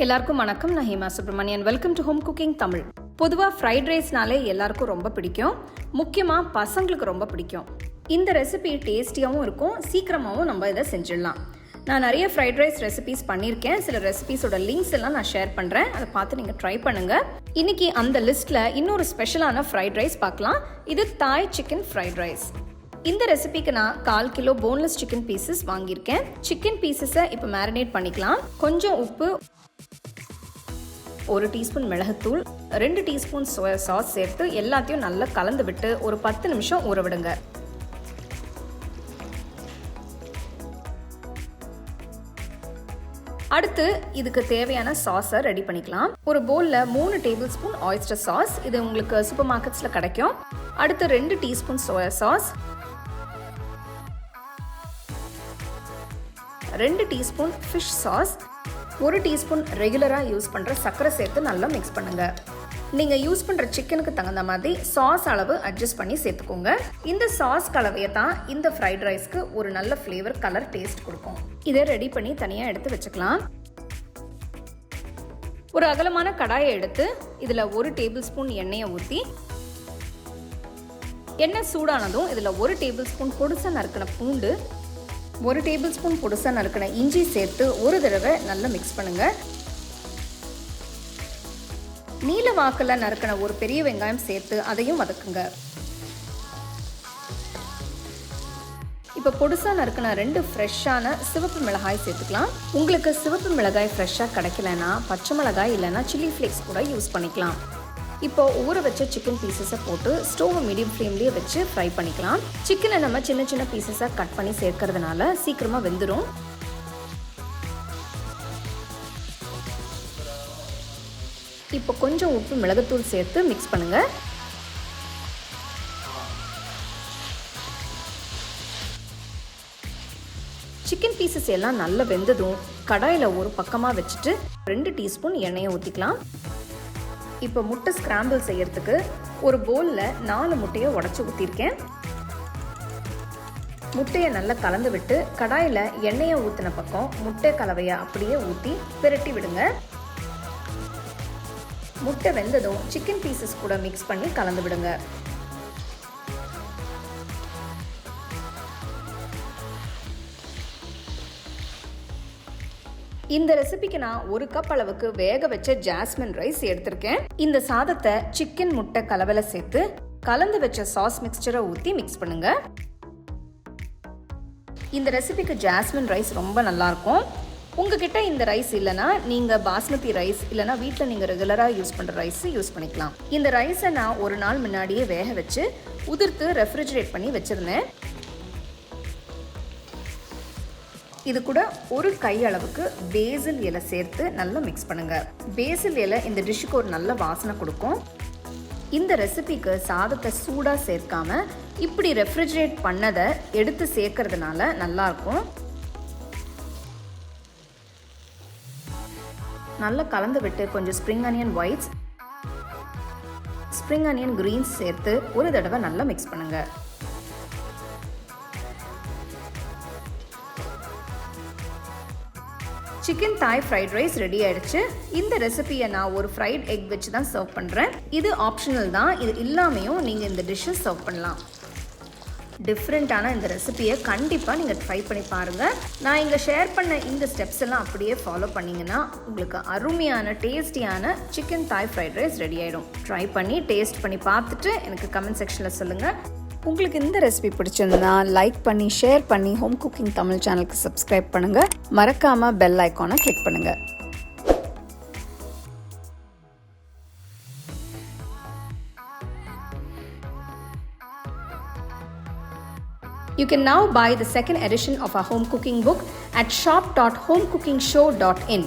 எல்லாருக்கும் வணக்கம். நான் Hema Subramanian. Welcome to home cooking Tamil. பொதுவாக ஃப்ரைட் ரைஸ்னாலே எல்லாருக்கும் ரொம்ப பிடிக்கும். முக்கியமாக பசங்களுக்கு ரொம்ப பிடிக்கும். இந்த ரெசிபி டேஸ்டியாகவும் இருக்கும், சீக்கிரமாகவும் நம்ம இதை செஞ்சிடலாம். நான் நிறைய ஃப்ரைட் ரைஸ் ரெசிபிஸ் பண்ணியிருக்கேன். சில ரெசிபிஸோட லிங்க்ஸ் எல்லாம் நான் ஷேர் பண்ணுறேன். அதை பார்த்து நீங்கள் ட்ரை பண்ணுங்கள். இன்னைக்கு அந்த லிஸ்ட்டில் இன்னொரு ஸ்பெஷலான ஃப்ரைட் ரைஸ் பார்க்கலாம். இது தாய் சிக்கன் ஃப்ரைட் ரைஸ். இந்த ரெசிபிக்கு நான் 1/4 கிலோ போன்லெஸ் சிக்கன் பீசஸ் வாங்கியிருக்கேன். சிக்கன் பீசஸை இப்போ மேரினேட் பண்ணிக்கலாம். கொஞ்சம் உப்பு, 1 டீஸ்பூன் மிளகுத்தூள், 2 டீஸ்பூன் சோயா சாஸ் சேர்த்து எல்லாத்தையும் நல்லா கலந்து விட்டு ஒரு 10 நிமிஷம் ஊற விடுங்க. அடுத்து இதுக்கு தேவையான சாஸை ரெடி பண்ணிக்கலாம். ஒரு பவுலில் 3 டேபிள் ஸ்பூன் ஆயிஸ்டர் சாஸ், இது உங்களுக்கு சூப்பர் மார்க்கெட்ஸில் கிடைக்கும். அடுத்து 2 teaspoon soya sauce, 2 teaspoon fish sauce, 1 teaspoon ரெகுலராக யூஸ் பண்ணுற சர்க்கரை சேர்த்து நல்லா மிக்ஸ் பண்ணுங்க. நீங்கள் யூஸ் பண்ணுற சிக்கனுக்கு தகுந்த மாதிரி சாஸ் அளவு அட்ஜஸ்ட் பண்ணி சேர்த்துக்கோங்க. இந்த சாஸ் கலவையை தான் இந்த ஃப்ரைட் ரைஸ்க்கு ஒரு நல்ல ஃப்ளேவர், கலர், டேஸ்ட் கொடுக்கும். இதை ரெடி பண்ணி தனியாக எடுத்து வச்சுக்கலாம். ஒரு அகலமான கடாயை எடுத்து இதில் 1 டேபிள் ஸ்பூன் எண்ணெயை ஊற்றி, எண்ணெய் சூடானதும் இதில் 1 டேபிள் ஸ்பூன் பொடிசா நறுக்கின பூண்டு, 1 டேபிள் ஸ்பூன் பொடிசா நறுக்கின இஞ்சி சேர்த்து ஒரு தடவை நல்லா மிக்ஸ் பண்ணுங்க. நீல வாக்கில் நறுக்கின ஒரு பெரிய வெங்காயம் சேர்த்து அதையும் வதக்குங்க. இப்போ பொடிசா நறுக்கின 2 ஃப்ரெஷ்ஷான சிவப்பு மிளகாய் சேர்த்துக்கலாம். உங்களுக்கு சிவப்பு மிளகாய் ஃப்ரெஷ்ஷாக கிடைக்கலன்னா பச்சை மிளகாய் இல்லைன்னா சில்லி ஃப்ளேக்ஸ் கூட யூஸ் பண்ணிக்கலாம். இப்போ ஊற வச்ச சிக்கன் பீசஸை போட்டு ஸ்டோவை மீடியம் ஃப்ளேம்லேயே வச்சு ஃப்ரை பண்ணிக்கலாம். சிக்கனை நம்ம சின்ன சின்ன பீசஸாக கட் பண்ணி சேர்க்கறதுனால சீக்கிரமாக வெந்துடும். இப்போ கொஞ்சம் உப்பு, மிளகுத்தூள் சேர்த்து மிக்ஸ் பண்ணுங்க. சிக்கன் பீசஸ் எல்லாம் நல்லா வெந்ததும் கடாயில் ஒரு பக்கமாக வச்சுட்டு 2 டீஸ்பூன் எண்ணெயை ஊற்றிக்கலாம். இப்போ முட்டை ஸ்கிராம்பிள் செய்யறதுக்கு ஒரு பவுலில் 4 முட்டையை உடச்சி ஊற்றிருக்கேன். முட்டையை நல்லா கலந்து விட்டு கடாயில் எண்ணெயை ஊற்றின பக்கம் முட்டை கலவையை அப்படியே ஊற்றி பிரட்டி விடுங்க. முட்டை வெந்ததும் சிக்கன் பீசஸ் கூட மிக்ஸ் பண்ணி கலந்து விடுங்க. இந்த ரெசிபிக்கு நான் 1 கப் அளவுக்கு வேக வச்ச ஜாஸ்மின் ரைஸ் எடுத்திருக்கேன். இந்த சாதத்தை சிக்கன் முட்டை கலவையில சேர்த்து கலந்து வச்ச சாஸ் மிக்ஸ்சரை ஊற்றி மிக்ஸ் பண்ணுங்க. இந்த ரெசிபிக்கு ஜாஸ்மின் ரைஸ் ரொம்ப நல்லா இருக்கும். உங்ககிட்ட இந்த ரைஸ் இல்லைன்னா நீங்கள் பாஸ்மதி ரைஸ் இல்லைனா வீட்டில் நீங்கள் ரெகுலராக யூஸ் பண்ணுற ரைஸ் யூஸ் பண்ணிக்கலாம். இந்த ரைஸை நான் 1 நாள் முன்னாடியே வேக வச்சு உதிர்த்து ரெஃப்ரிஜரேட் பண்ணி வச்சிருந்தேன். இது கூட 1 கை அளவுக்கு பேசில் இலை சேர்த்து நல்லா மிக்ஸ் பண்ணுங்க. பேசில் இலை இந்த டிஷ்ஷுக்கு ஒரு நல்ல வாசனை கொடுக்கும். இந்த ரெசிபிக்கு சாதத்தை சூடாக சேர்க்காம இப்படி ரெஃப்ரிஜரேட் பண்ணதை எடுத்து சேர்க்கறதுனால நல்லா இருக்கும். நல்லா கலந்து விட்டு கொஞ்சம் spring onion whites, spring onion greens சேர்த்து ஒரு தடவை நல்லா மிக்ஸ் பண்ணுங்க. சிக்கன் தாய் ஃப்ரைட் ரைஸ் ரெடி ஆயிடுச்சு. இந்த ரெசிபியை நான் ஒரு ஃப்ரைட் எக் வச்சு தான் சர்வ் பண்ணுறேன். இது ஆப்ஷனல் தான். இது இல்லாமையும் நீங்கள் இந்த டிஷ்ஷை சர்வ் பண்ணலாம். டிஃப்ரெண்ட்டான இந்த ரெசிபியை கண்டிப்பாக நீங்கள் ட்ரை பண்ணி பாருங்கள். நான் இங்கே ஷேர் பண்ண இந்த ஸ்டெப்ஸ் எல்லாம் அப்படியே ஃபாலோ பண்ணிங்கன்னா உங்களுக்கு அருமையான டேஸ்டியான சிக்கன் தாய் ஃப்ரைட் ரைஸ் ரெடி ஆகிடும். ட்ரை பண்ணி டேஸ்ட் பண்ணி பார்த்துட்டு எனக்கு கமெண்ட் செக்ஷனில் சொல்லுங்கள். உங்களுக்கு இந்த ரெசிபி பிடிச்சிருந்தா லைக் பண்ணி, ஷேர் பண்ணி ஹோம் குக்கிங் தமிழ் சேனலுக்கு சப்ஸ்கிரைப் பண்ணுங்கள். மறக்காமல் பெல் ஐக்கானை கிளிக் பண்ணுங்கள். You can now buy the second edition of our home cooking book at shop.homecookingshow.in.